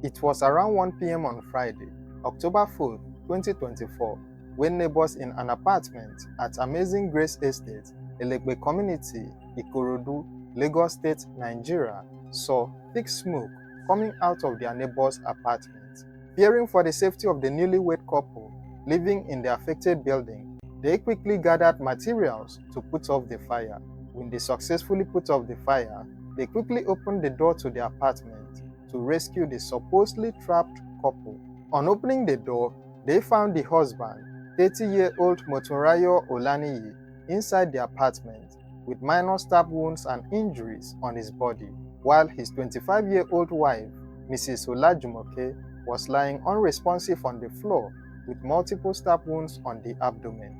It was around 1 p.m. on Friday, October 4th, 2024, when neighbors in an apartment at Amazing Grace Estate, Elegbe Community, Ikorodu, Lagos State, Nigeria, saw thick smoke coming out of their neighbor's apartment. Fearing for the safety of the newlywed couple living in the affected building, they quickly gathered materials to put off the fire. When they successfully put off the fire, they quickly opened the door to the apartment to rescue the supposedly trapped couple. On opening the door, they found the husband, 30-year-old Motunrayo Olaniyi, inside the apartment with minor stab wounds and injuries on his body, while his 25-year-old wife, Mrs. Olajumoke, was lying unresponsive on the floor with multiple stab wounds on the abdomen.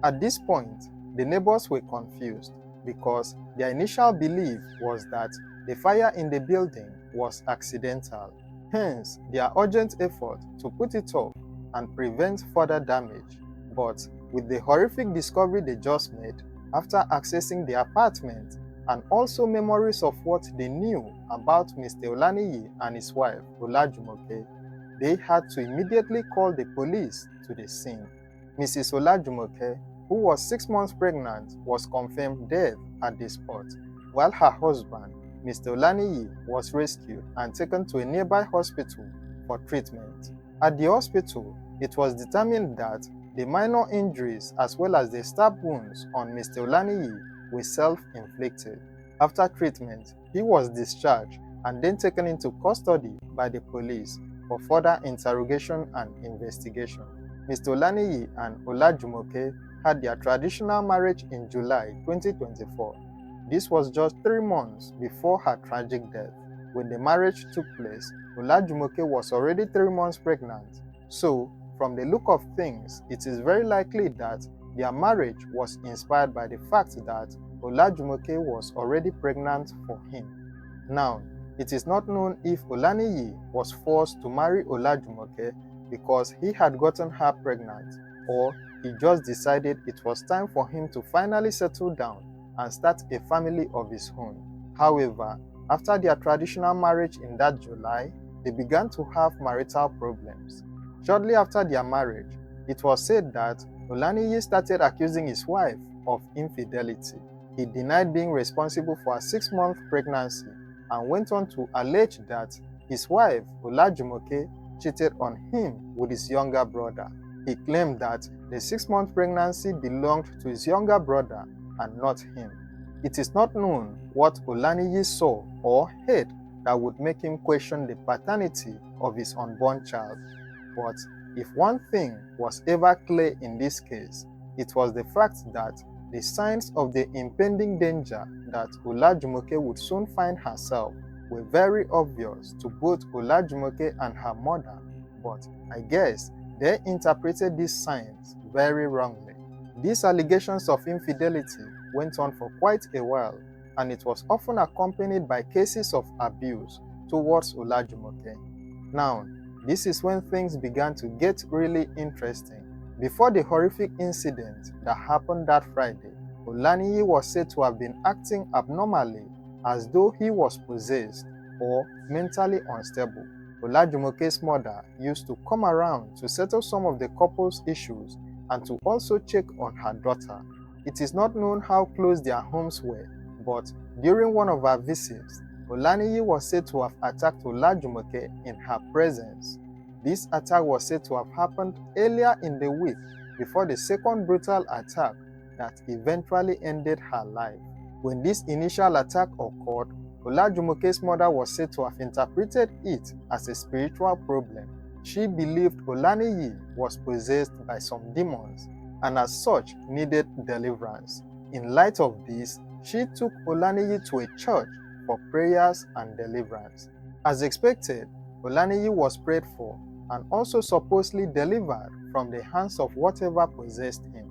At this point, the neighbors were confused because their initial belief was that the fire in the building was accidental. Hence, their urgent effort to put it off and prevent further damage. But with the horrific discovery they just made after accessing the apartment and also memories of what they knew about Mr. Olaniyi and his wife, Olajumoke, they had to immediately call the police to the scene. Mrs. Olajumoke, who was 6 months pregnant, was confirmed dead at the spot, while her husband, Mr. Olaniyi, was rescued and taken to a nearby hospital for treatment. At the hospital, it was determined that the minor injuries as well as the stab wounds on Mr. Olaniyi were self-inflicted. After treatment, he was discharged and then taken into custody by the police for further interrogation and investigation. Mr. Olaniyi and Olajumoke had their traditional marriage in July 2024. This was just 3 months before her tragic death. When the marriage took place, Olajumoke was already 3 months pregnant. So, from the look of things, it is very likely that their marriage was inspired by the fact that Olajumoke was already pregnant for him. Now, it is not known if Olaniyi was forced to marry Olajumoke because he had gotten her pregnant, or he just decided it was time for him to finally settle down and start a family of his own. However, after their traditional marriage in that July, they began to have marital problems. Shortly after their marriage, it was said that Olaniyi started accusing his wife of infidelity. He denied being responsible for a 6-month pregnancy and went on to allege that his wife, Olajumoke, cheated on him with his younger brother. He claimed that the 6-month pregnancy belonged to his younger brother and not him. It is not known what Olaniyi saw or heard that would make him question the paternity of his unborn child. But if one thing was ever clear in this case, it was the fact that the signs of the impending danger that Olajumoke would soon find herself were very obvious to both Olajumoke and her mother, but I guess they interpreted these signs very wrongly. These allegations of infidelity went on for quite a while, and it was often accompanied by cases of abuse towards Olajumoke. Now, this is when things began to get really interesting. Before the horrific incident that happened that Friday, Olaniyi was said to have been acting abnormally, as though he was possessed or mentally unstable. Olajumoke's mother used to come around to settle some of the couple's issues and to also check on her daughter. It is not known how close their homes were, but during one of her visits, Olaniyi was said to have attacked Olajumoke in her presence. This attack was said to have happened earlier in the week before the second brutal attack that eventually ended her life. When this initial attack occurred, Olajumoke's mother was said to have interpreted it as a spiritual problem. She believed Olaniyi was possessed by some demons and as such needed deliverance. In light of this, she took Olaniyi to a church for prayers and deliverance. As expected, Olaniyi was prayed for and also supposedly delivered from the hands of whatever possessed him.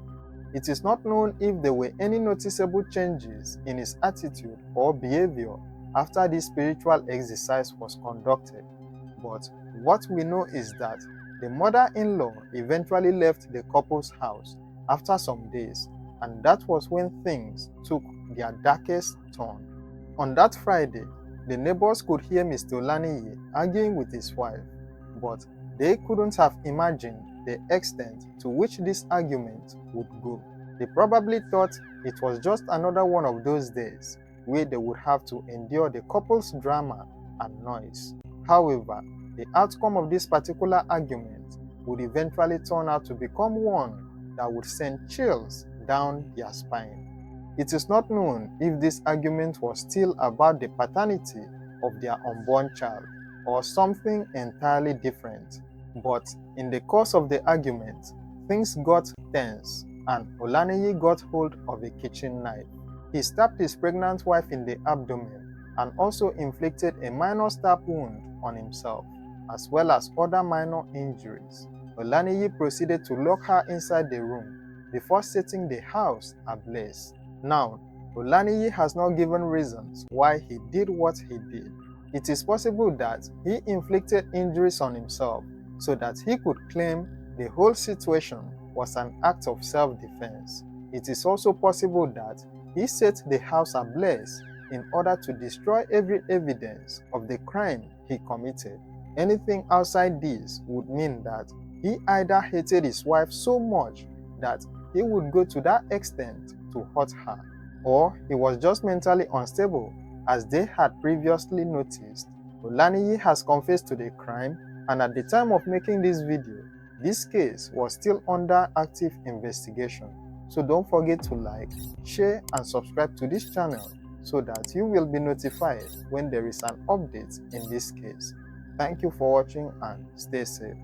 It is not known if there were any noticeable changes in his attitude or behavior after this spiritual exercise was conducted, but what we know is that the mother-in-law eventually left the couple's house after some days, and that was when things took their darkest turn. On that Friday, The neighbors could hear Mr. Olaniyi arguing with his wife, but they couldn't have imagined the extent to which this argument would go. They probably thought it was just another one of those days where they would have to endure the couple's drama and noise. However, the outcome of this particular argument would eventually turn out to become one that would send chills down their spine. It is not known if this argument was still about the paternity of their unborn child or something entirely different. But in the course of the argument, things got tense and Olaniyi got hold of a kitchen knife. He stabbed his pregnant wife in the abdomen and also inflicted a minor stab wound on himself, as well as other minor injuries. Olaniyi proceeded to lock her inside the room before setting the house ablaze. Now, Olaniyi has not given reasons why he did what he did. It is possible that he inflicted injuries on himself so that he could claim the whole situation was an act of self-defense. It is also possible that he set the house ablaze in order to destroy every evidence of the crime he committed. Anything outside this would mean that he either hated his wife so much that he would go to that extent to hurt her, or he was just mentally unstable, as they had previously noticed. Olaniyi has confessed to the crime, and at the time of making this video, this case was still under active investigation. So don't forget to like, share and subscribe to this channel so that you will be notified when there is an update in this case. Thank you for watching and stay safe.